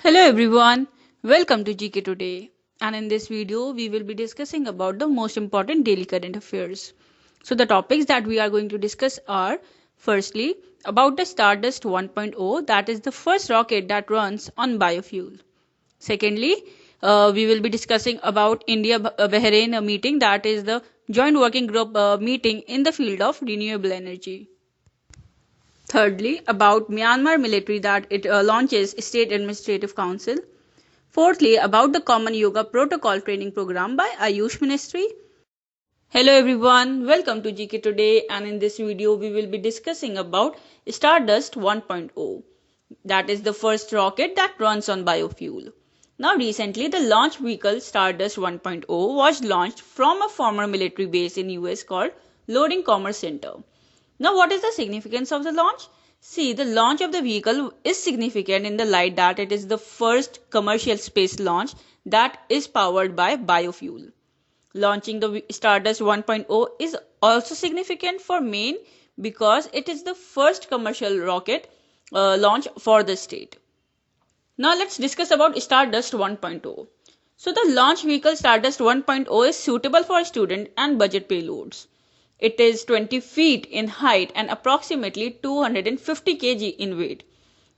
Hello everyone, welcome to GK Today, and in this video we will be discussing about the most important daily current affairs. So the topics that we are going to discuss are firstly about the Stardust 1.0, that is the first rocket that runs on biofuel. Secondly, we will be discussing about India-Bahrain meeting, that is the joint working group meeting in the field of renewable energy. Thirdly, about Myanmar military that it launches State Administrative Council. Fourthly, about the Common Yoga Protocol Training Program by AYUSH Ministry. Hello everyone, welcome to GK Today, and in this video we will be discussing about Stardust 1.0. That is the first rocket that runs on biofuel. Now recently the launch vehicle Stardust 1.0 was launched from a former military base in US called Loading Commerce Center. Now what is the significance of the launch? See, the launch of the vehicle is significant in the light that it is the first commercial space launch that is powered by biofuel. Launching the Stardust 1.0 is also significant for Maine because it is the first commercial rocket launch for the state. Now let's discuss about Stardust 1.0. So the launch vehicle Stardust 1.0 is suitable for student and budget payloads. It is 20 feet in height and approximately 250 kg in weight.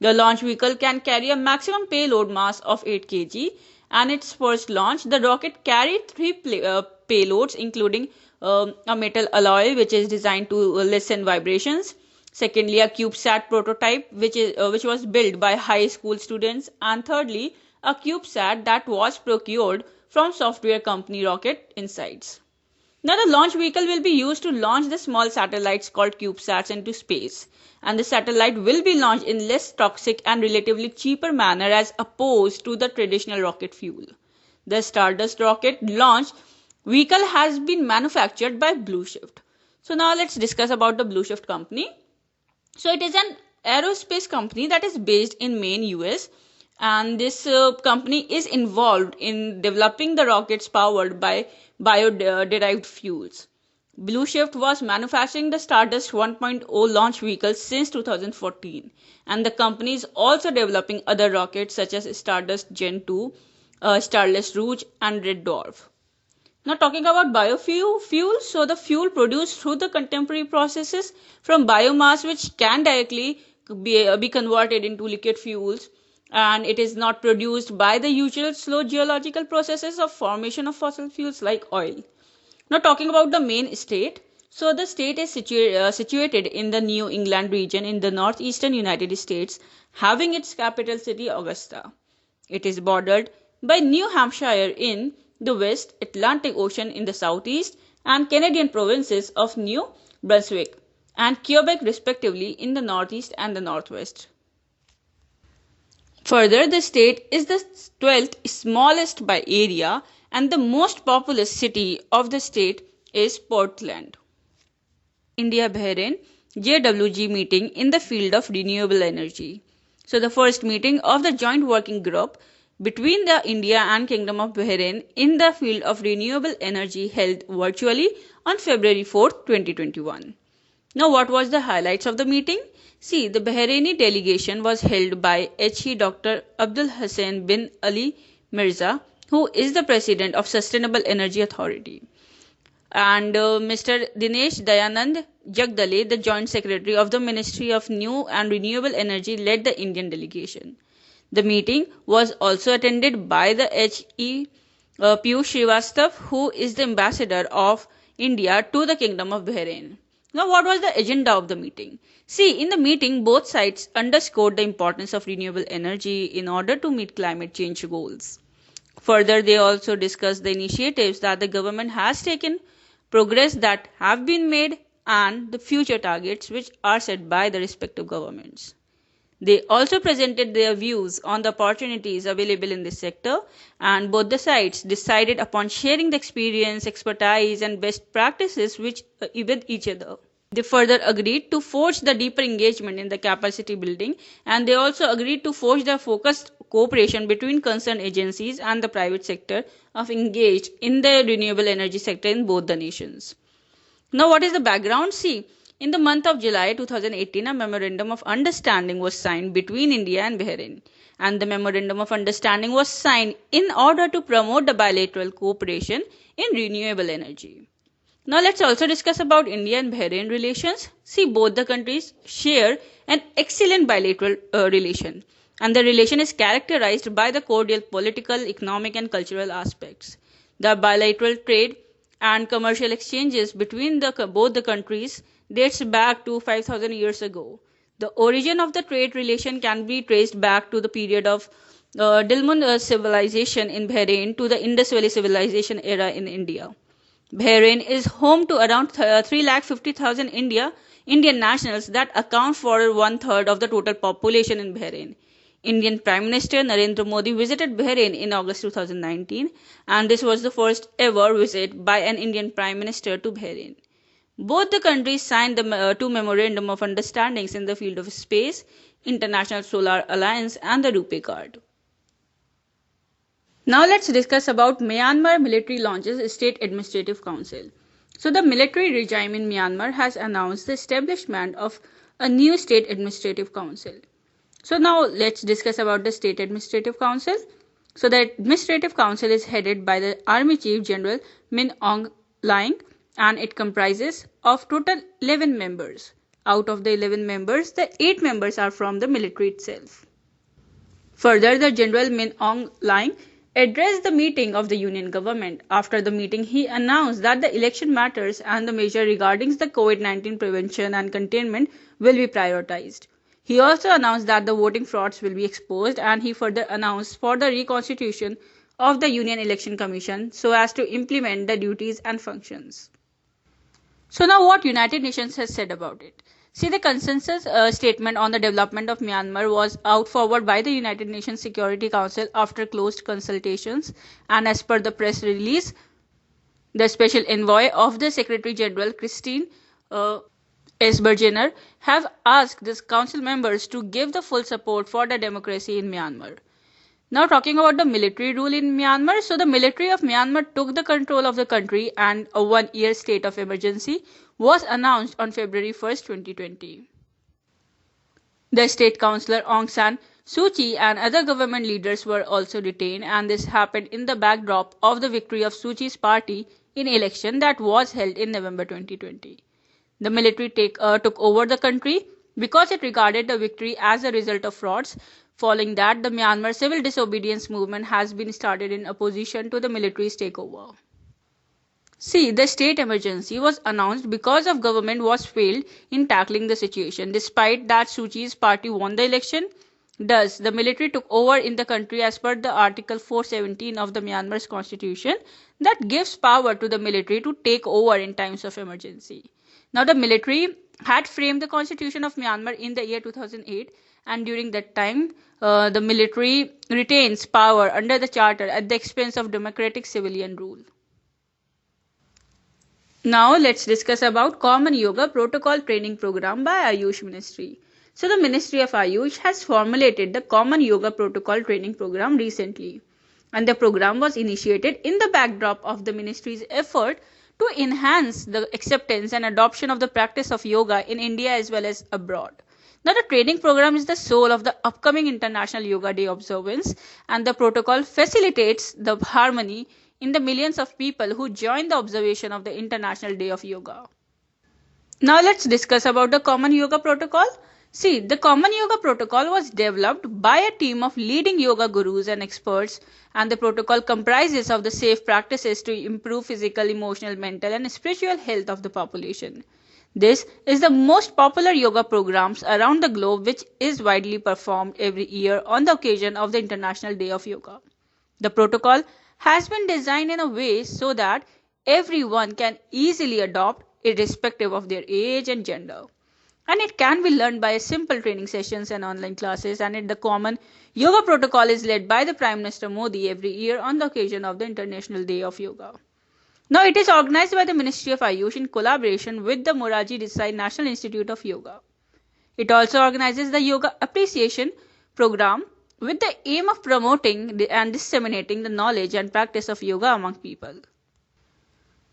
The launch vehicle can carry a maximum payload mass of 8 kg, and its first launch, the rocket carried three payloads including a metal alloy which is designed to lessen vibrations. Secondly, a CubeSat prototype which was built by high school students, and thirdly, a CubeSat that was procured from software company Rocket Insights. Now the launch vehicle will be used to launch the small satellites called CubeSats into space, and the satellite will be launched in less toxic and relatively cheaper manner as opposed to the traditional rocket fuel. The Stardust rocket launch vehicle has been manufactured by Blushift. So now let's discuss about the Blushift company. So it is an aerospace company that is based in Maine, US, and this company is involved in developing the rockets powered by bio-derived fuels. Blushift was manufacturing the Stardust 1.0 launch vehicle since 2014, and the company is also developing other rockets such as Stardust Gen 2, Starless Rouge, and Red Dwarf. Now talking about biofuel, so the fuel produced through the contemporary processes from biomass which can directly be converted into liquid fuels, and it is not produced by the usual slow geological processes of formation of fossil fuels like oil. Now talking about the main state, so the state is situated in the New England region in the northeastern United States, having its capital city Augusta. It is bordered by New Hampshire in the west, Atlantic Ocean in the southeast, and Canadian provinces of New Brunswick and Quebec respectively in the northeast and the northwest. Further, the state is the 12th smallest by area, and the most populous city of the state is Portland. India-Bahrain JWG meeting in the field of renewable energy. So the first meeting of the joint working group between the India and Kingdom of Bahrain in the field of renewable energy held virtually on February 4, 2021. Now what was the highlights of the meeting? See, the Bahraini delegation was held by HE Dr. Abdul Hussain bin Ali Mirza, who is the president of Sustainable Energy Authority, and Mr. Dinesh Dayanand Jagdale, the joint secretary of the Ministry of New and Renewable Energy, led the Indian delegation. The meeting was also attended by the HE Piyush Srivastava, who is the ambassador of India to the Kingdom of Bahrain. Now, what was the agenda of the meeting? See, in the meeting, both sides underscored the importance of renewable energy in order to meet climate change goals. Further, they also discussed the initiatives that the government has taken, progress that have been made, and the future targets which are set by the respective governments. They also presented their views on the opportunities available in this sector, and both the sides decided upon sharing the experience, expertise, and best practices with each other. They further agreed to forge the deeper engagement in the capacity building, and they also agreed to forge the focused cooperation between concerned agencies and the private sector of engaged in the renewable energy sector in both the nations. Now, what is the background? See, In the month of July 2018, a memorandum of understanding was signed between India and Bahrain. And the memorandum of understanding was signed in order to promote the bilateral cooperation in renewable energy. Now let's also discuss about India and Bahrain relations. See, both the countries share an excellent bilateral relation, and the relation is characterized by the cordial political, economic and cultural aspects. The bilateral trade and commercial exchanges between both the countries dates back to 5,000 years ago. The origin of the trade relation can be traced back to the period of Dilmun civilization in Bahrain to the Indus Valley civilization era in India. Bahrain is home to around 350,000 Indian nationals that account for one-third of the total population in Bahrain. Indian Prime Minister Narendra Modi visited Bahrain in August 2019, and this was the first ever visit by an Indian Prime Minister to Bahrain. Both the countries signed the two memorandum of understandings in the field of space, International Solar Alliance and the Rupee card. Now let's discuss about Myanmar military launches State Administrative Council. So the military regime in Myanmar has announced the establishment of a new State Administrative Council. So now let's discuss about the State Administrative Council. So the Administrative Council is headed by the Army Chief General Min Aung Hlaing, and it comprises of total 11 members. Out of the 11 members, the 8 members are from the military itself. Further, the General Min Aung Hlaing addressed the meeting of the Union government. After the meeting, he announced that the election matters and the measure regarding the COVID-19 prevention and containment will be prioritized. He also announced that the voting frauds will be exposed, and he further announced for the reconstitution of the Union Election Commission so as to implement the duties and functions. So now what United Nations has said about it. See, the consensus statement on the development of Myanmar was out forward by the United Nations Security Council after closed consultations, and as per the press release, the special envoy of the Secretary General Christine S. Bergener have asked the council members to give the full support for the democracy in Myanmar. Now talking about the military rule in Myanmar, so the military of Myanmar took the control of the country and a one-year state of emergency was announced on February 1st, 2020. The state councillor Aung San Suu Kyi and other government leaders were also detained, and this happened in the backdrop of the victory of Suu Kyi's party in election that was held in November 2020. The military took over the country because it regarded the victory as a result of frauds. Following that, the Myanmar civil disobedience movement has been started in opposition to the military's takeover. See, the state emergency was announced because of government was failed in tackling the situation. Despite that Suu Kyi's party won the election, thus the military took over in the country as per the Article 417 of the Myanmar's constitution that gives power to the military to take over in times of emergency. Now the military had framed the constitution of Myanmar in the year 2008, and during that time the military retains power under the charter at the expense of democratic civilian rule. Now let's discuss about Common Yoga Protocol Training Program by AYUSH Ministry. So the Ministry of AYUSH has formulated the Common Yoga Protocol Training Program recently, and the program was initiated in the backdrop of the ministry's effort to enhance the acceptance and adoption of the practice of yoga in India as well as abroad. Now the training program is the soul of the upcoming International Yoga Day observance, and the protocol facilitates the harmony in the millions of people who join the observation of the International Day of Yoga. Now let's discuss about the Common Yoga Protocol. See, the Common Yoga Protocol was developed by a team of leading yoga gurus and experts, and the protocol comprises of the safe practices to improve physical, emotional, mental and spiritual health of the population. This is the most popular yoga programs around the globe, which is widely performed every year on the occasion of the International Day of Yoga. The protocol has been designed in a way so that everyone can easily adopt irrespective of their age and gender. And it can be learned by simple training sessions and online classes, and the Common Yoga Protocol is led by the Prime Minister Modi every year on the occasion of the International Day of Yoga. Now it is organized by the Ministry of AYUSH in collaboration with the Morarji Desai National Institute of Yoga. It also organizes the Yoga Appreciation Program with the aim of promoting and disseminating the knowledge and practice of yoga among people.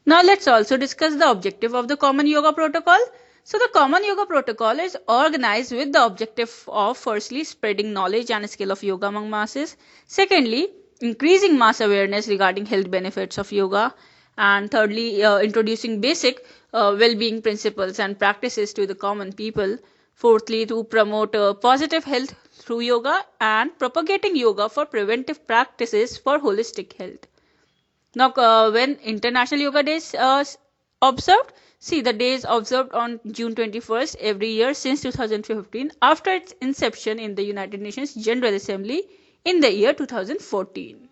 Now let's also discuss the objective of the Common Yoga Protocol. So the Common Yoga Protocol is organized with the objective of firstly spreading knowledge and skill of yoga among masses, secondly increasing mass awareness regarding health benefits of yoga, and thirdly introducing basic well-being principles and practices to the common people, fourthly to promote positive health through yoga, and propagating yoga for preventive practices for holistic health. Now, when International Yoga Day is observed, see the day is observed on June 21st every year since 2015 after its inception in the United Nations General Assembly in the year 2014.